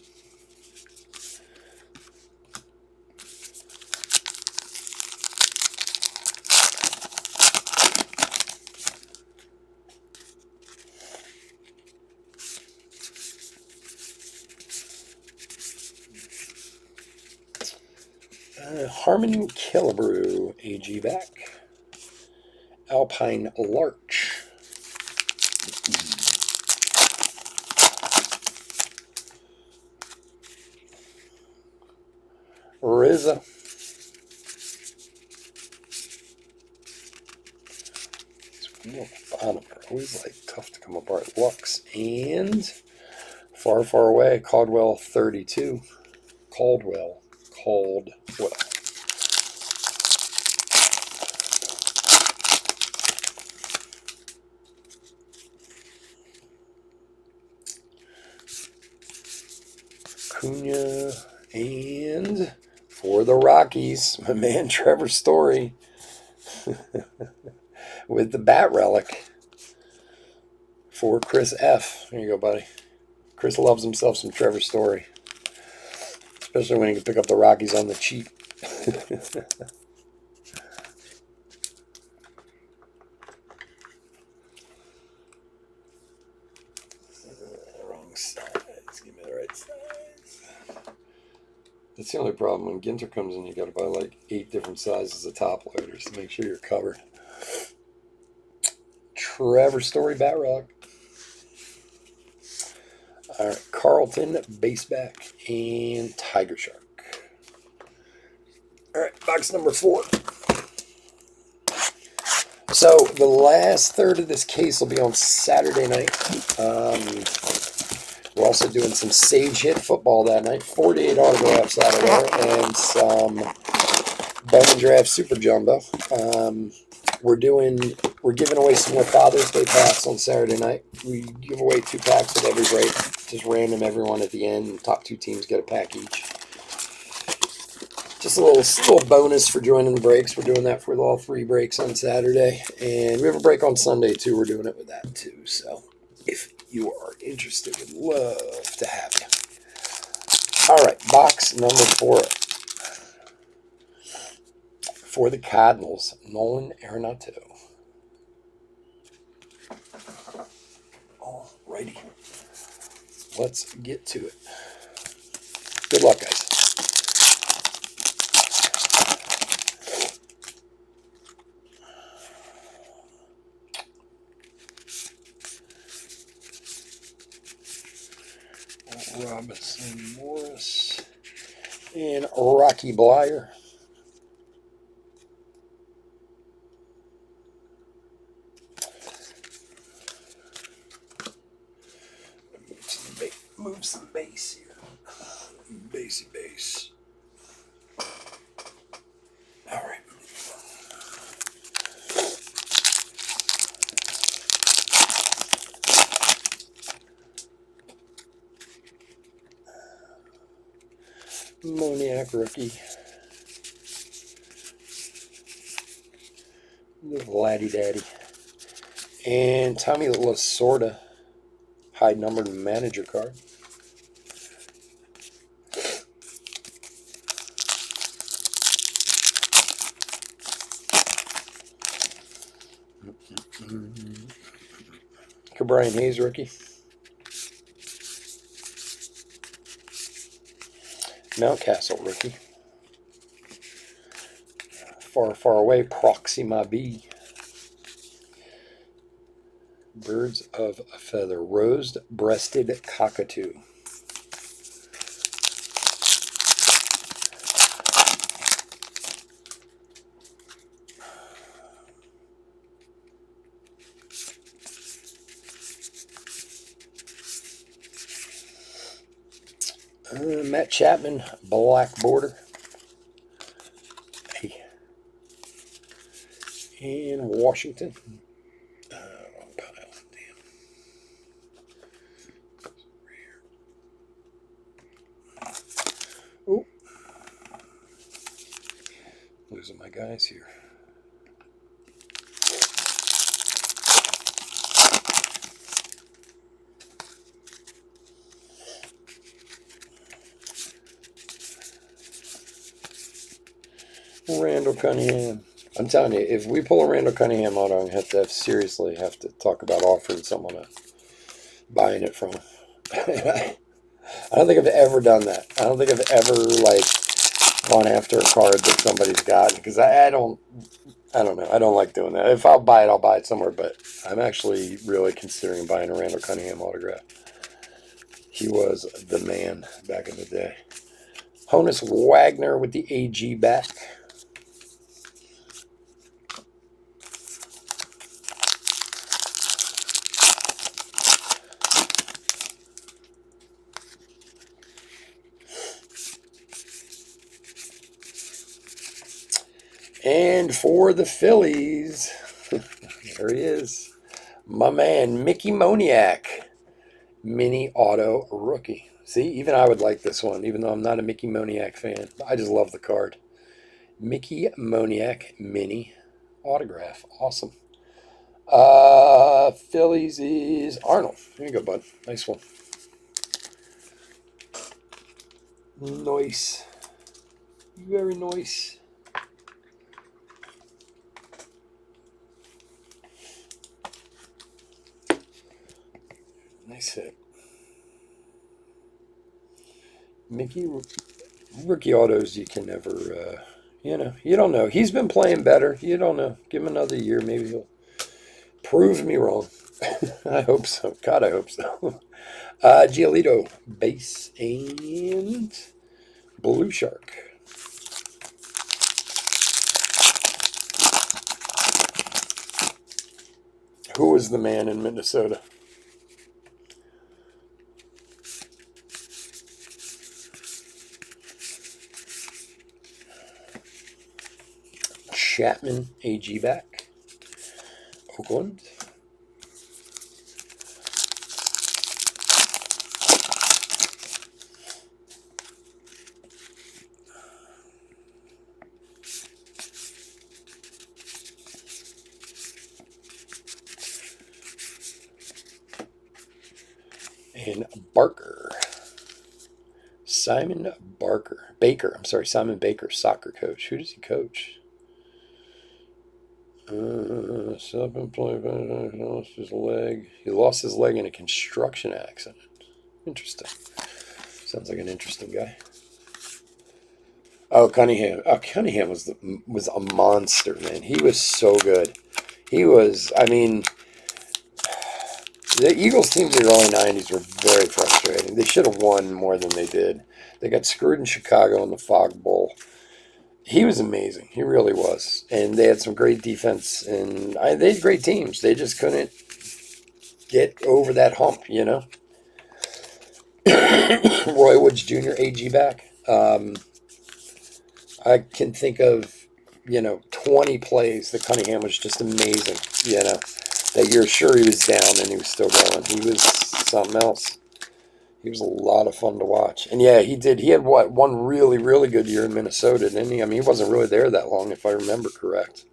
[SPEAKER 1] Harmon Killebrew, AG back. Alpine Larch. Rizza. Bottom are always like tough to come apart. Lux and far, far away, Caldwell 32. Caldwell. Acuna. And for the Rockies, my man Trevor Story with the bat relic for Chris F. There you go, buddy. Chris loves himself some Trevor Story, especially when he can pick up the Rockies on the cheap. Wrong size. Give me the right size. That's the only problem. When Ginter comes in, you got to buy like 8 different sizes of top loaders to make sure you're covered. Trevor Story bat relic. All right, Carlton baseback and Tiger Shark. All right, box number 4. So the last third of this case will be on Saturday night. We're also doing some Sage Hit football that night. 48 autographs out of there and some Bowman Draft Super Jumbo. We're giving away some more Father's Day packs on Saturday night. We give away 2 packs with every break. Just random everyone at the end. The top 2 teams get a pack each. Just a little bonus for joining the breaks. We're doing that for all 3 breaks on Saturday. And we have a break on Sunday, too. We're doing it with that, too. So if you are interested, we'd love to have you. All right, box number 4. For the Cardinals, Nolan Arenado. All righty. Let's get to it. Good luck, guys. Robinson Morris and Rocky Blyer. Move some base here. Basey base. All right. Moniak rookie. The Vladdy Daddy. And Tommy Lasorda. High numbered manager card. Brian Hayes rookie. Mountcastle rookie. Far, far away, Proxima B. Birds of a Feather. Rose-breasted cockatoo. Matt Chapman, black border. Hey. And Washington. Wrong pile. Damn. Oh. Losing my guys here. Randall Cunningham. I'm telling you, if we pull a Randall Cunningham out, I'm going to seriously have to talk about offering someone buying it from him. I don't think I've ever done that. I don't think I've ever gone after a card that somebody's got because I don't know. I don't like doing that. If I'll buy it somewhere. But I'm actually really considering buying a Randall Cunningham autograph. He was the man back in the day. Honus Wagner with the AG back. And for the Phillies, there he is, my man Mickey Moniak, mini auto rookie. See, even I would like this one, even though I'm not a Mickey Moniak fan. I just love the card. Mickey Moniak mini autograph. Awesome. Phillies is Arnold. Here you go, bud. Nice one. Nice. Very nice. Nice hit. Mickey, rookie autos, you can never, you don't know. He's been playing better. You don't know. Give him another year. Maybe he'll prove me wrong. I hope so. God, I hope so. Giolito, base, and Blue Shark. Who was the man in Minnesota? Chapman, AG back. Oakland. And Barker. Simon Baker. I'm sorry, Simon Baker, soccer coach. Who does he coach? Self-employed, lost his leg. He lost his leg in a construction accident. Interesting. Sounds like an interesting guy. Oh, Cunningham. Oh, Cunningham was a monster, man. He was so good. He was. I mean, the Eagles teams in the early '90s were very frustrating. They should have won more than they did. They got screwed in Chicago in the Fog Bowl. He was amazing. He really was. And they had some great defense. And they had great teams. They just couldn't get over that hump, Roy Woods Jr., AG back. I can think of, 20 plays that Cunningham was just amazing, that you're sure he was down and he was still going. He was something else. He was a lot of fun to watch. And yeah, he did. He had one really, really good year in Minnesota, didn't he? I mean, he wasn't really there that long, if I remember correct.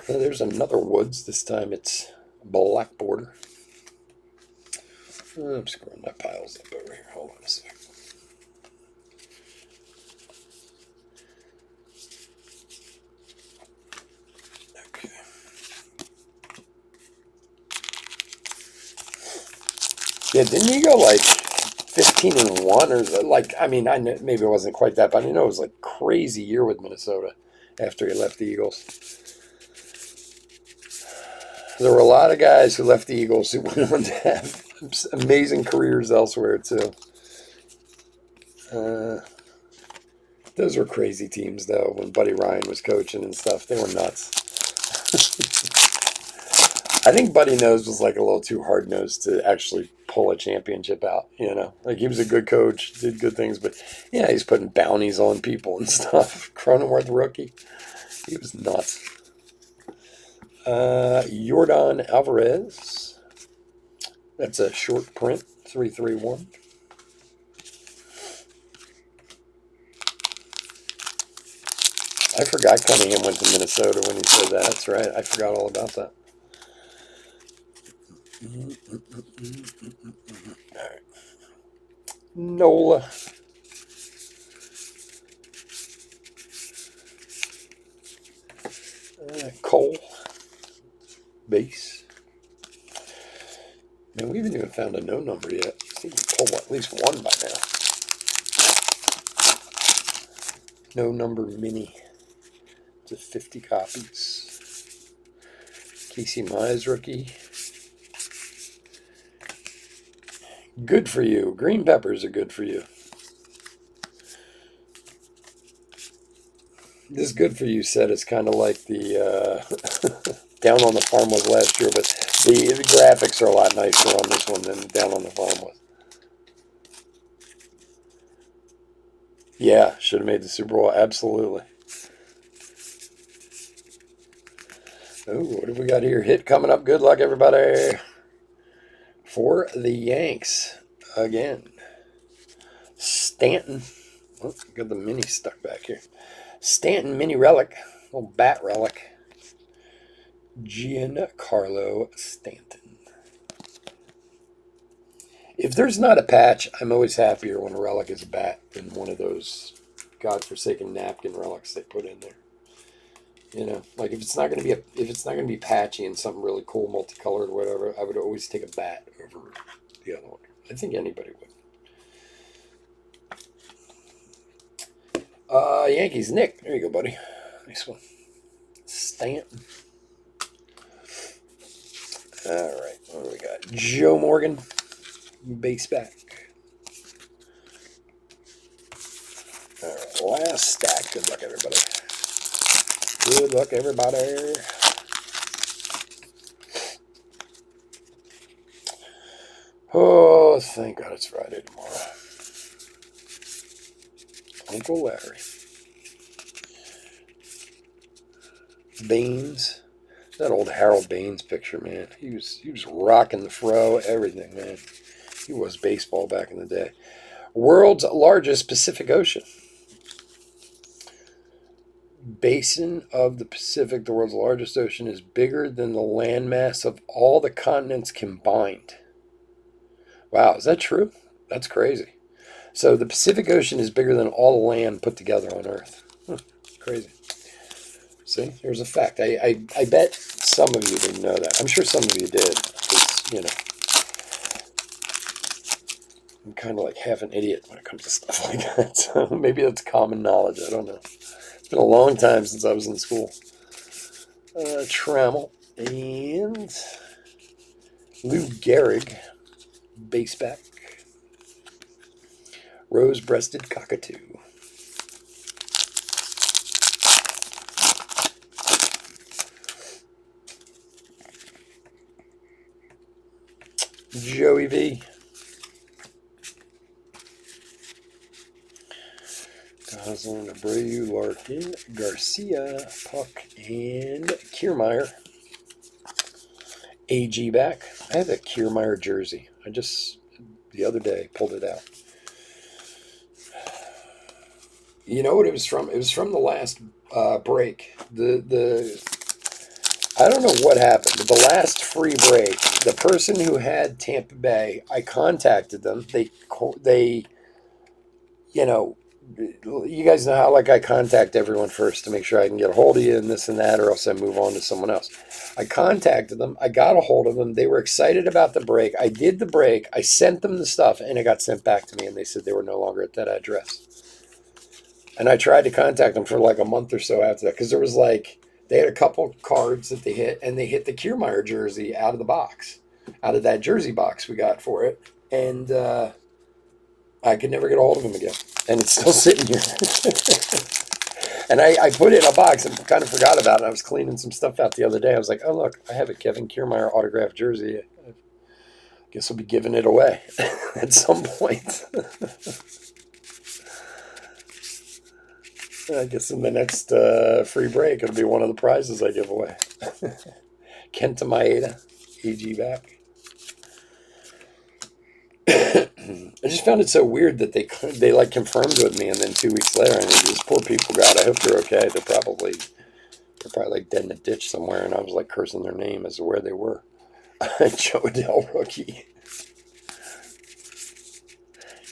[SPEAKER 1] There's another Woods. This time it's black border. I'm screwing my piles up over here. Hold on a second. Okay. Yeah, didn't you go like 15-1 or like? I mean, I know, maybe it wasn't quite that, but I know it was like a crazy year with Minnesota after he left the Eagles. There were a lot of guys who left the Eagles who went on to have amazing careers elsewhere too. Those were crazy teams, though, when Buddy Ryan was coaching and stuff. They were nuts. I think Buddy Nose was like a little too hard-nosed to actually pull a championship out, Like, he was a good coach, did good things, but, yeah, he's putting bounties on people and stuff. Cronenworth rookie. He was nuts. Yordan Alvarez. That's a short print, 331. I forgot Cunningham went to Minnesota when he said that. That's right. I forgot all about that. All right. Nola. Cole. Base. Man, we haven't even found a no number yet. I think we pulled at least one by now. No number mini. To 50 copies. Casey Mize rookie. Good for you. Green peppers are good for you. This good for you set is kind of like the Down on the Farm was last year, but the graphics are a lot nicer on this one than Down on the Farm was. Yeah, should have made the Super Bowl. Absolutely. Oh, what have we got here? Hit coming up. Good luck, everybody. For the Yanks, again, Stanton. Oh, got the mini stuck back here. Stanton mini relic, little bat relic. Giancarlo Stanton. If there's not a patch, I'm always happier when a relic is a bat than one of those godforsaken napkin relics they put in there. You know, like if it's not going to be patchy and something really cool, multicolored, whatever, I would always take a bat over the other one. I think anybody would. Yankees, Nick. There you go, buddy. Nice one. Stanton. All right, what do we got? Joe Morgan, base back. All right, last stack. Good luck, everybody. Good luck, everybody. Oh, thank God it's Friday tomorrow. Uncle Larry. Baines. That old Harold Baines picture, man. He was rocking the fro, everything, man. He was baseball back in the day. World's largest Pacific Ocean. Basin of the Pacific, the world's largest ocean, is bigger than the landmass of all the continents combined. Wow, is that true? That's crazy. So the Pacific Ocean is bigger than all the land put together on Earth. Crazy. See, there's a fact. I bet some of you didn't know that. I'm sure some of you did. Because, you know, I'm kind of like half an idiot when it comes to stuff like that. So maybe that's common knowledge. I don't know. It's been a long time since I was in school. Trammell and Lou Gehrig, base back. Rose-breasted cockatoo. Joey V. Goslin, Abreu, Larkin, Garcia, Puck, and Kiermaier. AG back. I have a Kiermaier jersey. I just, the other day, pulled it out. You know what it was from? It was from the last break. I don't know what happened, but the last free break, the person who had Tampa Bay, I contacted them. They, you know, you guys know how like I contact everyone first to make sure I can get a hold of you and this and that, or else I move on to someone else. I contacted them. I got a hold of them. They were excited about the break. I did the break. I sent them the stuff, and it got sent back to me, and they said they were no longer at that address. And I tried to contact them for like a month or so after that, because there was like, they had a couple cards that they hit, and they hit the Kiermaier jersey out of the box, out of that jersey box we got for it. And I could never get a hold of him again. And it's still sitting here. And I put it in a box and kind of forgot about it. I was cleaning some stuff out the other day. I was like, oh, look, I have a Kevin Kiermaier autographed jersey. I guess I'll be giving it away at some point. I guess in the next free break, it'll be one of the prizes I give away. Kenta Maeda, AG back. I just found it so weird that they like confirmed with me, and then 2 weeks later, and these poor people, God, I hope they're okay. They're probably like dead in a ditch somewhere, and I was like cursing their name as to where they were. Joe Adell rookie,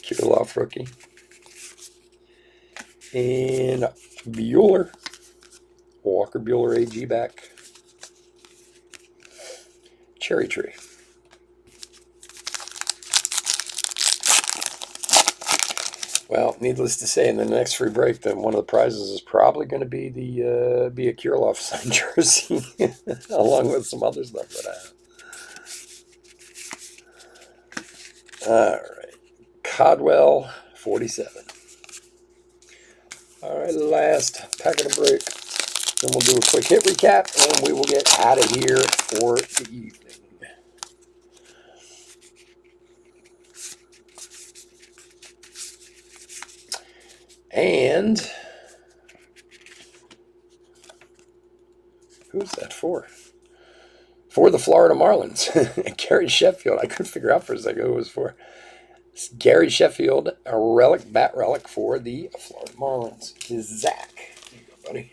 [SPEAKER 1] Kirilov rookie, and Bueller, Walker Bueller AG back, Cherry Tree. Well, needless to say, in the next free break, then one of the prizes is probably going to be a Kirilov signed jersey, along with some other stuff that I have. All right, Codwell, 47. All right, last pack of the break. Then we'll do a quick hit recap, and we will get out of here for the evening. And who's that for? for the Florida Marlins. Gary Sheffield. I couldn't figure out for a second who it was for. It's Gary Sheffield, a relic, bat relic for the Florida Marlins. Is Zach. There you go, buddy.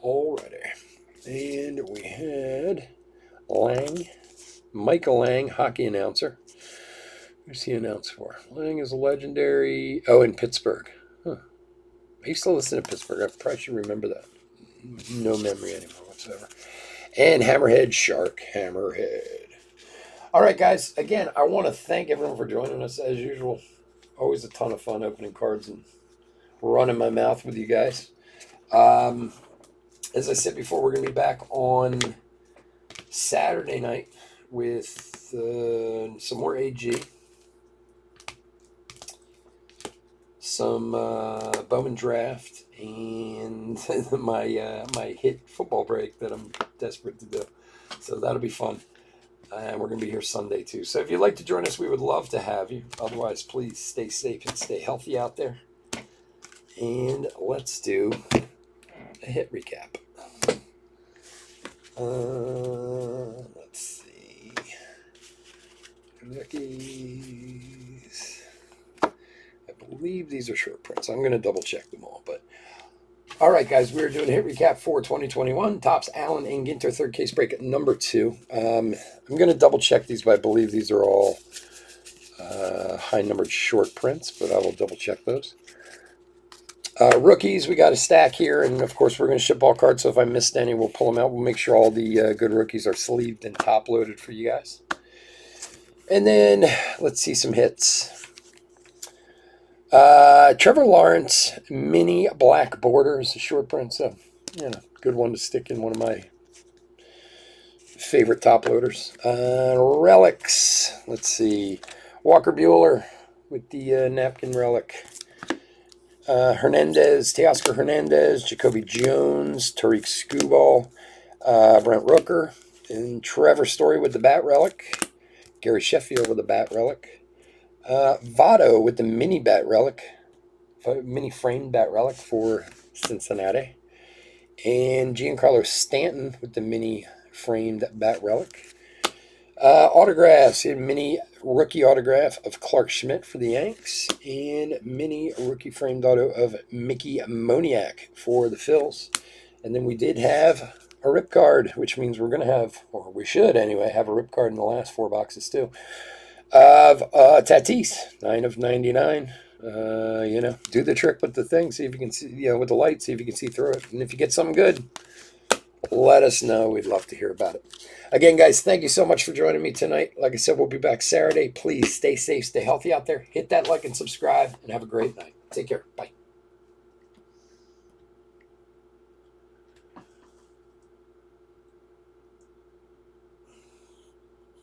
[SPEAKER 1] Alrighty. And we had Lang, Michael Lang, hockey announcer. Who's he announced for? Lang is a legendary. Oh, in Pittsburgh. Huh. I used to listen to Pittsburgh. I probably should remember that. No memory anymore whatsoever. And Hammerhead Shark. Hammerhead. All right, guys. Again, I want to thank everyone for joining us as usual. Always a ton of fun opening cards and running my mouth with you guys. As I said before, we're going to be back on Saturday night with some more AG. Some Bowman draft and my hit football break that I'm desperate to do. So that'll be fun. And we're going to be here Sunday too. So if you'd like to join us, we would love to have you. Otherwise, please stay safe and stay healthy out there. And let's do a hit recap. Let's see. Rookies. I believe these are short prints. I'm going to double check them all. But all right, guys, we're doing a hit recap for 2021. Topps Allen and Ginter, third case break at number 2. I'm going to double check these, but I believe these are all high numbered short prints, but I will double check those. Rookies, we got a stack here, and of course we're going to ship all cards, so if I missed any, we'll pull them out. We'll make sure all the good rookies are sleeved and top-loaded for you guys. And then, let's see some hits. Trevor Lawrence, mini black borders, a short print, so, good one to stick in one of my favorite top-loaders. Relics, let's see. Walker Buehler with the napkin relic. Hernandez, Teoscar Hernandez, Jacoby Jones, Tariq Skubal, Brent Rooker, and Trevor Story with the bat relic, Gary Sheffield with the bat relic, Votto with the mini bat relic, mini framed bat relic for Cincinnati, and Giancarlo Stanton with the mini framed bat relic. Autographs, a mini rookie autograph of Clark Schmidt for the Yanks, and mini rookie framed auto of Mickey Moniak for the Phils. And then we did have a rip card, which means we're going to have, or we should anyway, have a rip card in the last 4 boxes too, of Tatis, 9 of 99. Do the trick with the thing, see if you can see, with the light, see if you can see through it. And if you get something good, let us know. We'd love to hear about it. Again, guys, thank you so much for joining me tonight. Like I said, we'll be back Saturday. Please stay safe, stay healthy out there. Hit that like and subscribe, and have a great night. Take care. Bye.